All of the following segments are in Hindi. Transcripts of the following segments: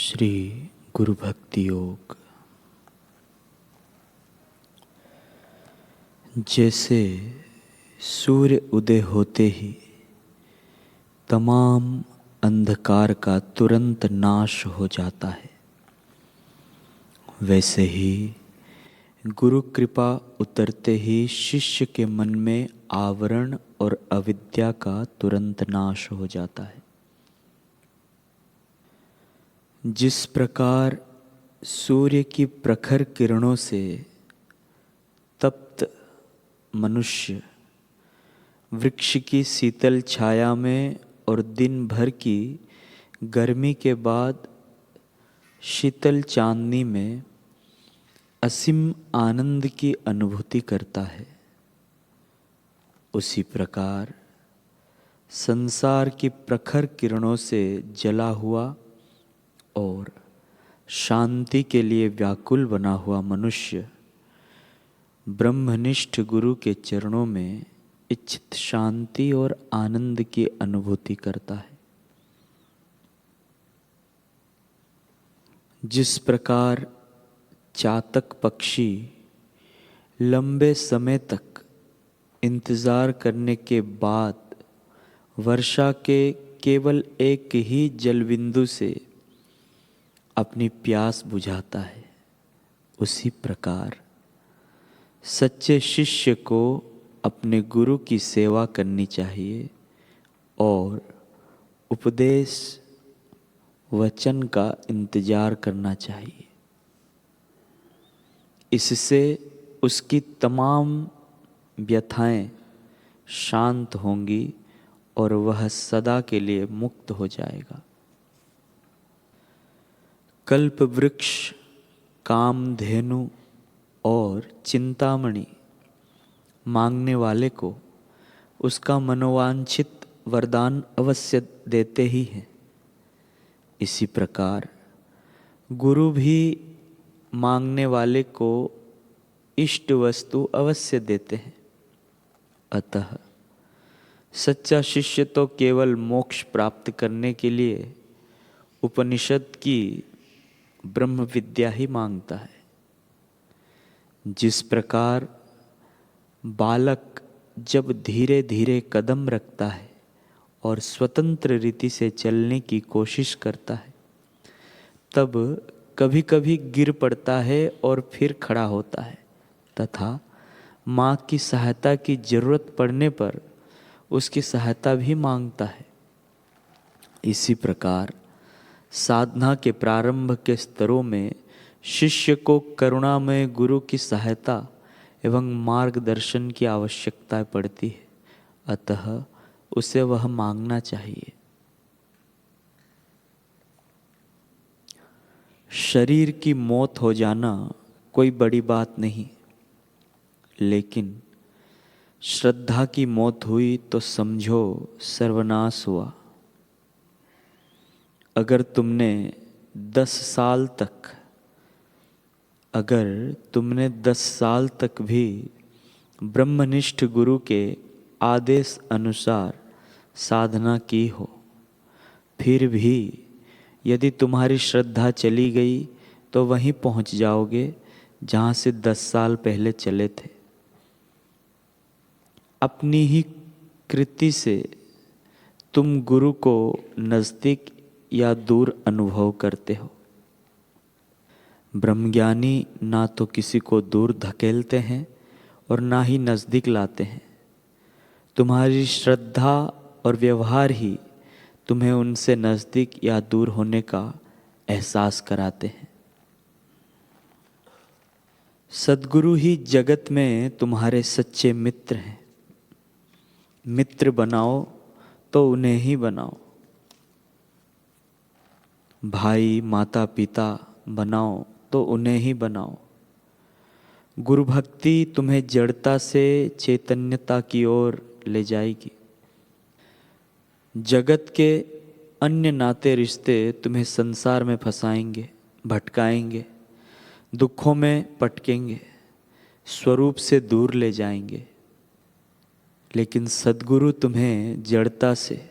श्री गुरु भक्ति योग। जैसे सूर्य उदय होते ही तमाम अंधकार का तुरंत नाश हो जाता है, वैसे ही गुरु कृपा उतरते ही शिष्य के मन में आवरण और अविद्या का तुरंत नाश हो जाता है। जिस प्रकार सूर्य की प्रखर किरणों से तप्त मनुष्य वृक्ष की शीतल छाया में और दिन भर की गर्मी के बाद शीतल चांदनी में असीम आनंद की अनुभूति करता है, उसी प्रकार संसार की प्रखर किरणों से जला हुआ और शांति के लिए व्याकुल बना हुआ मनुष्य ब्रह्मनिष्ठ गुरु के चरणों में इच्छित शांति और आनंद की अनुभूति करता है। जिस प्रकार चातक पक्षी लंबे समय तक इंतजार करने के बाद वर्षा के केवल एक ही जलबिंदु से अपनी प्यास बुझाता है, उसी प्रकार सच्चे शिष्य को अपने गुरु की सेवा करनी चाहिए और उपदेश वचन का इंतजार करना चाहिए। इससे उसकी तमाम व्यथाएं शांत होंगी और वह सदा के लिए मुक्त हो जाएगा। कल्प वृक्ष, कामधेनु और चिंतामणि मांगने वाले को उसका मनोवांछित वरदान अवश्य देते ही हैं। इसी प्रकार गुरु भी मांगने वाले को इष्ट वस्तु अवश्य देते हैं। अतः सच्चा शिष्य तो केवल मोक्ष प्राप्त करने के लिए उपनिषद की ब्रह्म विद्या ही मांगता है। जिस प्रकार बालक जब धीरे धीरे कदम रखता है और स्वतंत्र रीति से चलने की कोशिश करता है, तब कभी कभी गिर पड़ता है और फिर खड़ा होता है तथा माँ की सहायता की जरूरत पड़ने पर उसकी सहायता भी मांगता है। इसी प्रकार साधना के प्रारंभ के स्तरों में शिष्य को करुणामय गुरु की सहायता एवं मार्गदर्शन की आवश्यकता पड़ती है, अतः उसे वह मांगना चाहिए। शरीर की मौत हो जाना कोई बड़ी बात नहीं, लेकिन श्रद्धा की मौत हुई तो समझो सर्वनाश हुआ। अगर तुमने 10 साल तक भी ब्रह्मनिष्ठ गुरु के आदेश अनुसार साधना की हो, फिर भी यदि तुम्हारी श्रद्धा चली गई तो वहीं पहुंच जाओगे जहां से 10 साल पहले चले थे। अपनी ही कृति से तुम गुरु को नज़दीक या दूर अनुभव करते हो। ब्रह्मज्ञानी ना तो किसी को दूर धकेलते हैं और ना ही नज़दीक लाते हैं। तुम्हारी श्रद्धा और व्यवहार ही तुम्हें उनसे नज़दीक या दूर होने का एहसास कराते हैं। सद्गुरु ही जगत में तुम्हारे सच्चे मित्र हैं। मित्र बनाओ तो उन्हें ही बनाओ। भाई माता पिता बनाओ तो उन्हें ही बनाओ। गुरु भक्ति तुम्हें जड़ता से चैतन्यता की ओर ले जाएगी। जगत के अन्य नाते रिश्ते तुम्हें संसार में फंसाएंगे, भटकाएंगे, दुखों में पटकेंगे, स्वरूप से दूर ले जाएंगे। लेकिन सद्गुरु तुम्हें जड़ता से,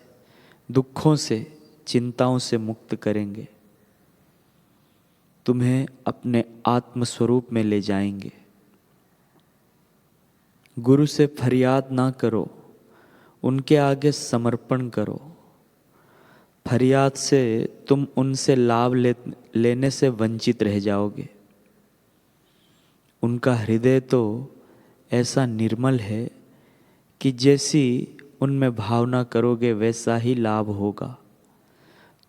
दुखों से, चिंताओं से मुक्त करेंगे। तुम्हें अपने आत्म स्वरूप में ले जाएंगे। गुरु से फरियाद ना करो, उनके आगे समर्पण करो। फरियाद से तुम उनसे लाभ लेने से वंचित रह जाओगे। उनका हृदय तो ऐसा निर्मल है कि जैसी उनमें भावना करोगे वैसा ही लाभ होगा।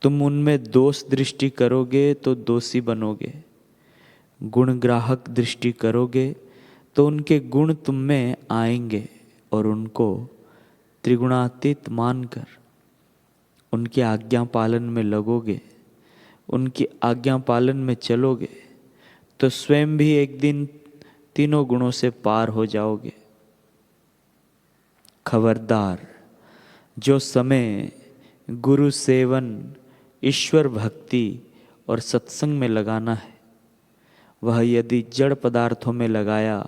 तुम उनमें दोष दृष्टि करोगे तो दोषी बनोगे, गुणग्राहक दृष्टि करोगे तो उनके गुण तुम में आएंगे और उनको त्रिगुणातीत मानकर उनकी आज्ञा पालन में लगोगे, उनकी आज्ञा पालन में चलोगे तो स्वयं भी एक दिन तीनों गुणों से पार हो जाओगे। खबरदार, जो समय गुरु सेवन, ईश्वर भक्ति और सत्संग में लगाना है, वह यदि जड़ पदार्थों में लगाया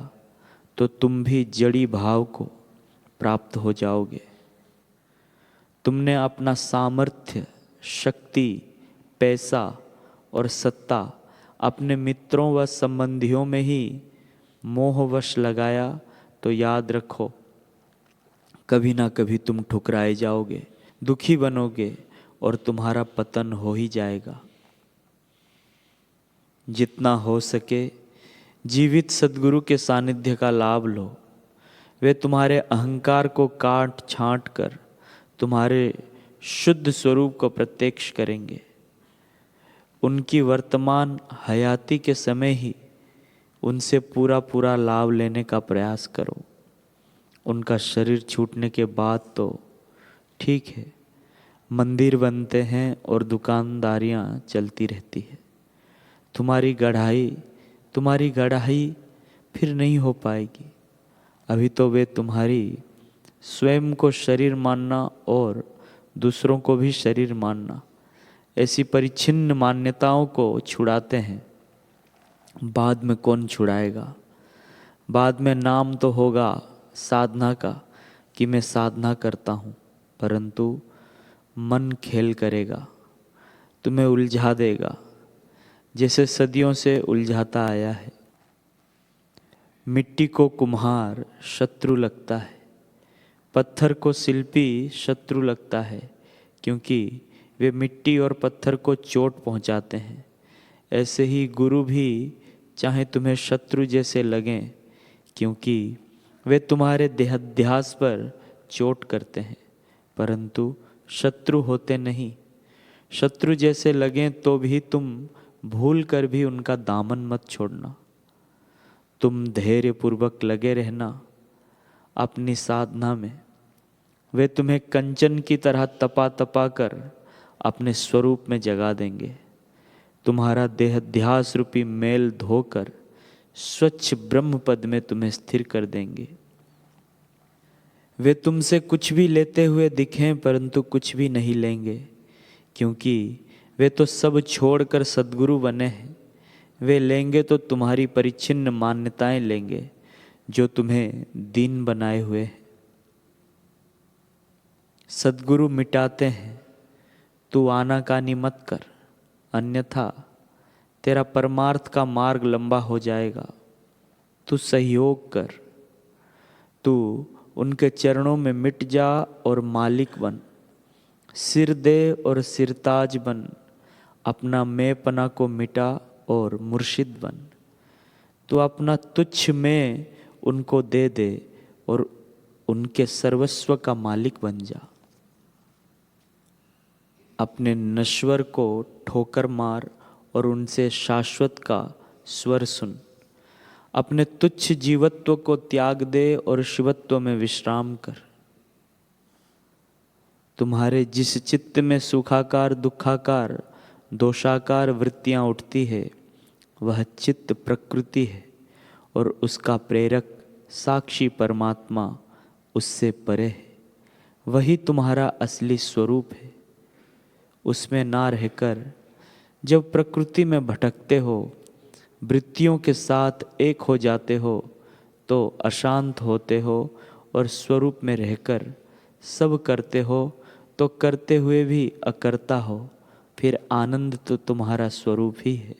तो तुम भी जड़ी भाव को प्राप्त हो जाओगे। तुमने अपना सामर्थ्य, शक्ति, पैसा और सत्ता अपने मित्रों व संबंधियों में ही मोहवश लगाया तो याद रखो, कभी ना कभी तुम ठुकराए जाओगे, दुखी बनोगे और तुम्हारा पतन हो ही जाएगा। जितना हो सके जीवित सद्गुरु के सानिध्य का लाभ लो। वे तुम्हारे अहंकार को काट छांट कर तुम्हारे शुद्ध स्वरूप को प्रत्यक्ष करेंगे। उनकी वर्तमान हयाती के समय ही उनसे पूरा पूरा लाभ लेने का प्रयास करो। उनका शरीर छूटने के बाद तो ठीक है, मंदिर बनते हैं और दुकानदारियां चलती रहती है। तुम्हारी गढ़ाई फिर नहीं हो पाएगी। अभी तो वे तुम्हारी स्वयं को शरीर मानना और दूसरों को भी शरीर मानना, ऐसी परिच्छिन्न मान्यताओं को छुड़ाते हैं। बाद में कौन छुड़ाएगा? बाद में नाम तो होगा साधना का कि मैं साधना करता हूँ, परंतु मन खेल करेगा, तुम्हें उलझा देगा जैसे सदियों से उलझाता आया है। मिट्टी को कुम्हार शत्रु लगता है, पत्थर को शिल्पी शत्रु लगता है, क्योंकि वे मिट्टी और पत्थर को चोट पहुंचाते हैं। ऐसे ही गुरु भी चाहे तुम्हें शत्रु जैसे लगें, क्योंकि वे तुम्हारे देहाध्यास पर चोट करते हैं, परंतु शत्रु होते नहीं। शत्रु जैसे लगें तो भी तुम भूल कर भी उनका दामन मत छोड़ना। तुम धैर्य पूर्वक लगे रहना अपनी साधना में। वे तुम्हें कंचन की तरह तपा तपा कर अपने स्वरूप में जगा देंगे। तुम्हारा देहाध्यास रूपी मेल धोकर स्वच्छ ब्रह्म पद में तुम्हें स्थिर कर देंगे। वे तुमसे कुछ भी लेते हुए दिखें परंतु कुछ भी नहीं लेंगे, क्योंकि वे तो सब छोड़कर सद्गुरु बने हैं। वे लेंगे तो तुम्हारी परिच्छिन्न मान्यताएं लेंगे जो तुम्हें दीन बनाए हुए हैं। सद्गुरु मिटाते हैं, तू आनाकानी मत कर, अन्यथा तेरा परमार्थ का मार्ग लंबा हो जाएगा। तू सहयोग कर, तू उनके चरणों में मिट जा और मालिक बन। सिर दे और सिरताज बन, अपना मैंपना को मिटा और मुर्शिद बन। तो अपना तुच्छ में उनको दे दे और उनके सर्वस्व का मालिक बन जा। अपने नश्वर को ठोकर मार और उनसे शाश्वत का स्वर सुन। अपने तुच्छ जीवत्व को त्याग दे और शिवत्व में विश्राम कर। तुम्हारे जिस चित्त में सुखाकार, दुखाकार, दोषाकार वृत्तियां उठती है, वह चित्त प्रकृति है और उसका प्रेरक साक्षी परमात्मा उससे परे है। वही तुम्हारा असली स्वरूप है। उसमें ना रहकर जब प्रकृति में भटकते हो, वृत्तियों के साथ एक हो जाते हो, तो अशांत होते हो और स्वरूप में रहकर सब करते हो, तो करते हुए भी अकर्ता हो। फिर आनंद तो तुम्हारा स्वरूप ही है।